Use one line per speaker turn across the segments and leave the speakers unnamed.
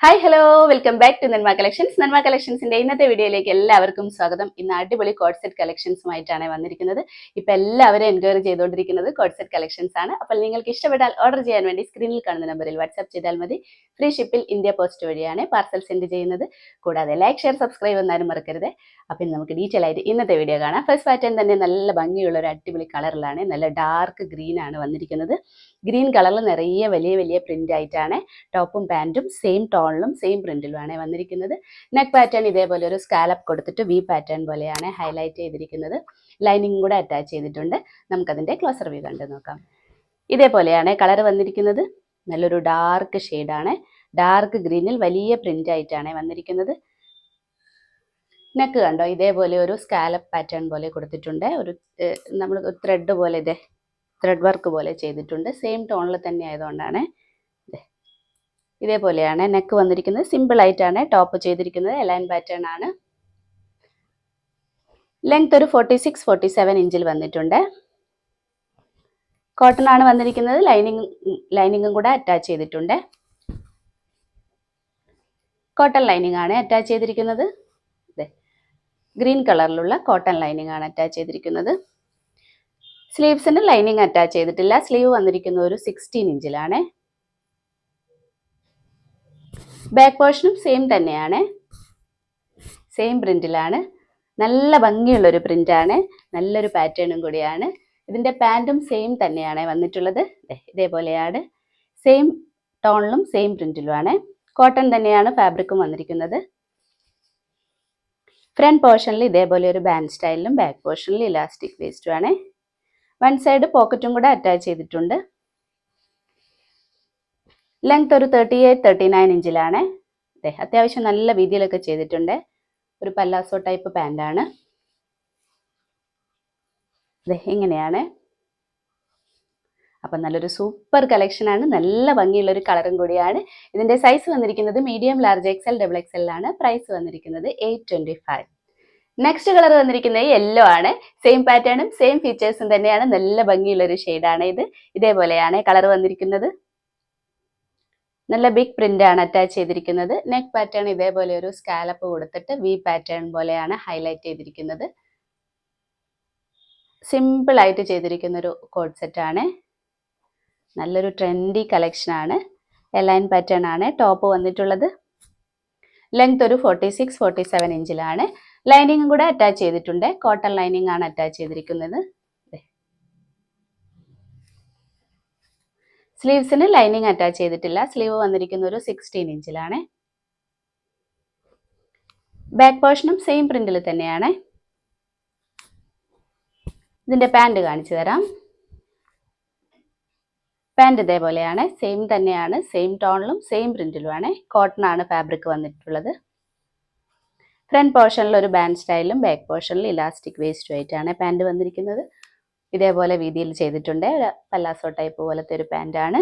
Hi hello welcome back to Nanma collections. Nanma കളക്ഷൻസിന്റെ ഇന്നത്തെ വീഡിയോയിലേക്ക് എല്ലാവർക്കും സ്വാഗതം. ഇന്ന് അടിപൊളി കോഡ് സെറ്റ് കളക്ഷൻസുമായിട്ടാണ് വന്നിരിക്കുന്നത്. ഇപ്പൊ എല്ലാവരും എൻക്വയറി ചെയ്തുകൊണ്ടിരിക്കുന്നത് കോഡ് സെറ്റ് കളക്ഷൻസ് ആണ്. അപ്പോൾ നിങ്ങൾക്ക് ഇഷ്ടപ്പെട്ടാൽ ഓർഡർ ചെയ്യാൻ വേണ്ടി സ്ക്രീനിൽ കാണുന്ന നമ്പറിൽ വാട്സ്ആപ്പ് ചെയ്താൽ മതി. ഫ്രീ ഷിപ്പിൽ ഇന്ത്യ പോസ്റ്റ് വഴിയാണ് പാർസൽ സെൻഡ് ചെയ്യുന്നത്. കൂടാതെ ലൈക്ക്, ഷെയർ, സബ്സ്ക്രൈബ് എന്നാലും മറക്കരുത്. അപ്പം നമുക്ക് ഡീറ്റെയിൽ ആയിട്ട് ഇന്നത്തെ വീഡിയോ കാണാം. ഫസ്റ്റ് പാറ്റേൺ തന്നെ നല്ല ഭംഗിയുള്ള ഒരു അടിപൊളി കളറിലാണ്, നല്ല ഡാർക്ക് ഗ്രീൻ ആണ് വന്നിരിക്കുന്നത്. ഗ്രീൻ കളറിൽ നിറയെ വലിയ വലിയ പ്രിന്റ് ആയിട്ടാണ് ടോപ്പും പാൻറ്റും സെയിം ടോണിലും സെയിം പ്രിന്റിലുമാണ് വന്നിരിക്കുന്നത്. നെക്ക് പാറ്റേൺ ഇതേപോലെ ഒരു സ്കാലപ്പ് കൊടുത്തിട്ട് വി പാറ്റേൺ പോലെയാണ് ഹൈലൈറ്റ് ചെയ്തിരിക്കുന്നത്. ലൈനിങ് കൂടെ അറ്റാച്ച് ചെയ്തിട്ടുണ്ട്. നമുക്കതിൻ്റെ ക്ലോസർ വ്യൂ കണ്ടു നോക്കാം. ഇതേപോലെയാണ് കളർ വന്നിരിക്കുന്നത്. നല്ലൊരു ഡാർക്ക് ഷെയ്ഡാണ്. ഡാർക്ക് ഗ്രീനിൽ വലിയ പ്രിന്റ് ആയിട്ടാണ് വന്നിരിക്കുന്നത്. നെക്ക് കണ്ടോ, ഇതേപോലെ ഒരു സ്കാലപ്പ് പാറ്റേൺ പോലെ കൊടുത്തിട്ടുണ്ട്. ഒരു നമ്മൾ ത്രെഡ് പോലെ ഇതേ ത്രെഡ് വർക്ക് പോലെ ചെയ്തിട്ടുണ്ട്. സെയിം ടോണിൽ തന്നെ ആയതുകൊണ്ടാണ് ഇതേപോലെയാണ് നെക്ക് വന്നിരിക്കുന്നത്. സിമ്പിൾ ആയിട്ടാണ് ടോപ്പ് ചെയ്തിരിക്കുന്നത്. എലൈൻ പാറ്റേൺ ആണ്. ലെങ്ത് ഒരു 46-47 ഇഞ്ചിൽ വന്നിട്ടുണ്ട്. കോട്ടൺ ആണ് വന്നിരിക്കുന്നത്. ലൈനിങ്ങും കൂടെ അറ്റാച്ച് ചെയ്തിട്ടുണ്ട്. കോട്ടൺ ലൈനിങ് ആണ് അറ്റാച്ച് ചെയ്തിരിക്കുന്നത്. ഗ്രീൻ കളറിലുള്ള കോട്ടൺ ലൈനിങ് ആണ് അറ്റാച്ച് ചെയ്തിരിക്കുന്നത്. സ്ലീവ്സിന് ലൈനിങ് അറ്റാച്ച് ചെയ്തിട്ടില്ല. സ്ലീവ് വന്നിരിക്കുന്നത് ഒരു 16 ഇഞ്ചിലാണ്. ബാക്ക് പോർഷനും സെയിം തന്നെയാണ്, സെയിം പ്രിന്റിലാണ്. നല്ല ഭംഗിയുള്ളൊരു പ്രിന്റാണ്, നല്ലൊരു പാറ്റേണും കൂടിയാണ്. ഇതിൻ്റെ പാൻറ്റും സെയിം തന്നെയാണ് വന്നിട്ടുള്ളത്. ഇതേപോലെയാണ്, സെയിം ടോണിലും സെയിം പ്രിന്റിലുമാണ്. കോട്ടൺ തന്നെയാണ് ഫാബ്രിക്കും വന്നിരിക്കുന്നത്. ഫ്രണ്ട് പോർഷനിൽ ഇതേപോലെ ഒരു ബാൻഡ് സ്റ്റൈലിലും ബാക്ക് പോർഷനിൽ ഇലാസ്റ്റിക് വേസ്റ്റുമാണ്. വൺ സൈഡ് പോക്കറ്റും കൂടെ അറ്റാച്ച് ചെയ്തിട്ടുണ്ട്. ലെങ്ത് ഒരു 38-39 ഇഞ്ചിലാണ്. അത്യാവശ്യം നല്ല വീതിയിലൊക്കെ ചെയ്തിട്ടുണ്ട്. ഒരു പല്ലാസോ ടൈപ്പ് പാൻ്റാണ്. ഇങ്ങനെയാണ്. അപ്പം നല്ലൊരു സൂപ്പർ കളക്ഷനാണ്. നല്ല ഭംഗിയുള്ളൊരു കളറും കൂടിയാണ്. ഇതിൻ്റെ സൈസ് വന്നിരിക്കുന്നത് മീഡിയം, ലാർജ്, XL, XXL ആണ്. പ്രൈസ് വന്നിരിക്കുന്നത് 825. നെക്സ്റ്റ് കളർ വന്നിരിക്കുന്നത് യെല്ലോ ആണ്. സെയിം പാറ്റേണും സെയിം ഫീച്ചേഴ്സും തന്നെയാണ്. നല്ല ഭംഗിയുള്ളൊരു ഷെയ്ഡാണ് ഇത്. ഇതേപോലെയാണ് കളർ വന്നിരിക്കുന്നത്. നല്ല ബിഗ് പ്രിന്റ് ആണ് അറ്റാച്ച് ചെയ്തിരിക്കുന്നത്. നെക്ക് പാറ്റേൺ ഇതേപോലെ ഒരു സ്കാലപ്പ് കൊടുത്തിട്ട് വി പാറ്റേൺ പോലെയാണ് ഹൈലൈറ്റ് ചെയ്തിരിക്കുന്നത്. സിമ്പിൾ ആയിട്ട് ചെയ്തിരിക്കുന്ന ഒരു കോഡ് സെറ്റ് ആണ്. നല്ലൊരു ട്രെൻഡി കളക്ഷൻ ആണ്. എലൈൻ പാറ്റേൺ ആണ് ടോപ്പ് വന്നിട്ടുള്ളത്. ലെങ്ത് ഒരു 46-47 ഇഞ്ചിലാണ്. ലൈനിങ്ങും കൂടെ അറ്റാച്ച് ചെയ്തിട്ടുണ്ട്. കോട്ടൺ ലൈനിങ് ആണ് അറ്റാച്ച് ചെയ്തിരിക്കുന്നത്. സ്ലീവ്സിന് ലൈനിങ് അറ്റാച്ച് ചെയ്തിട്ടില്ല. സ്ലീവ് വന്നിരിക്കുന്ന ഒരു 16 ഇഞ്ചിലാണ്. ബാക്ക് പോർഷനും സെയിം പ്രിന്റിൽ തന്നെയാണ്. ഇതിൻ്റെ പാൻറ് കാണിച്ചു തരാം. പാൻറ് ഇതേപോലെയാണ്, സെയിം തന്നെയാണ്, സെയിം ടോണിലും സെയിം പ്രിന്റിലുമാണ്. കോട്ടൺ ആണ് ഫാബ്രിക് വന്നിട്ടുള്ളത്. ഫ്രണ്ട് പോർഷനിൽ ഒരു ബാൻഡ് സ്റ്റൈലും ബാക്ക് പോർഷനിൽ ഇലാസ്റ്റിക് വേസ്റ്റും ആയിട്ടാണ് പാൻറ് വന്നിരിക്കുന്നത്. ഇതേപോലെ വീതിയിൽ ചെയ്തിട്ടുണ്ട്. പല്ലാസോ ടൈപ്പ് പോലത്തെ ഒരു പാൻ്റാണ്.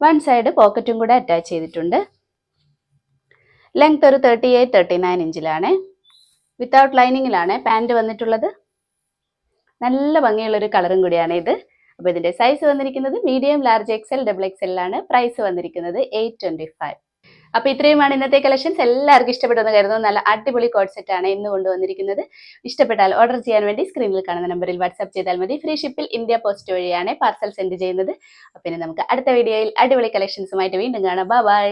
വൺ സൈഡ് പോക്കറ്റും കൂടെ അറ്റാച്ച് ചെയ്തിട്ടുണ്ട്. ലെങ്ത് ഒരു 38-39 ഇഞ്ചിലാണ്. വിത്തൗട്ട് ലൈനിങ്ങിലാണ് പാൻറ് വന്നിട്ടുള്ളത്. നല്ല ഭംഗിയുള്ളൊരു കളറും കൂടിയാണ് ഇത്. അപ്പോൾ ഇതിൻ്റെ സൈസ് വന്നിരിക്കുന്നത് മീഡിയം, ലാർജ്, XL, XXL ആണ്. പ്രൈസ് വന്നിരിക്കുന്നത് 825. അപ്പോൾ ഇത്രയുമാണ് ഇന്നത്തെ കളക്ഷൻസ്. എല്ലാവർക്കും ഇഷ്ടപ്പെട്ടെന്ന് കരുതുന്നു. നല്ല അടിപൊളി കോഡ് സെറ്റ് ആണ് ഇന്ന് കൊണ്ടുവന്നിരിക്കുന്നത്. ഇഷ്ടപ്പെട്ടാൽ ഓർഡർ ചെയ്യാൻ വേണ്ടി സ്ക്രീനിൽ കാണുന്ന നമ്പറിൽ വാട്സ്ആപ്പ് ചെയ്താൽ മതി. ഫ്രീ ഷിപ്പിൽ ഇന്ത്യ പോസ്റ്റ് വഴിയാണ് പാർസൽ സെൻഡ് ചെയ്യുന്നത്. അപ്പോൾ ഇനി നമുക്ക് അടുത്ത വീഡിയോയിൽ അടിപൊളി കളക്ഷൻസുമായിട്ട് വീണ്ടും കാണാം. ബൈ.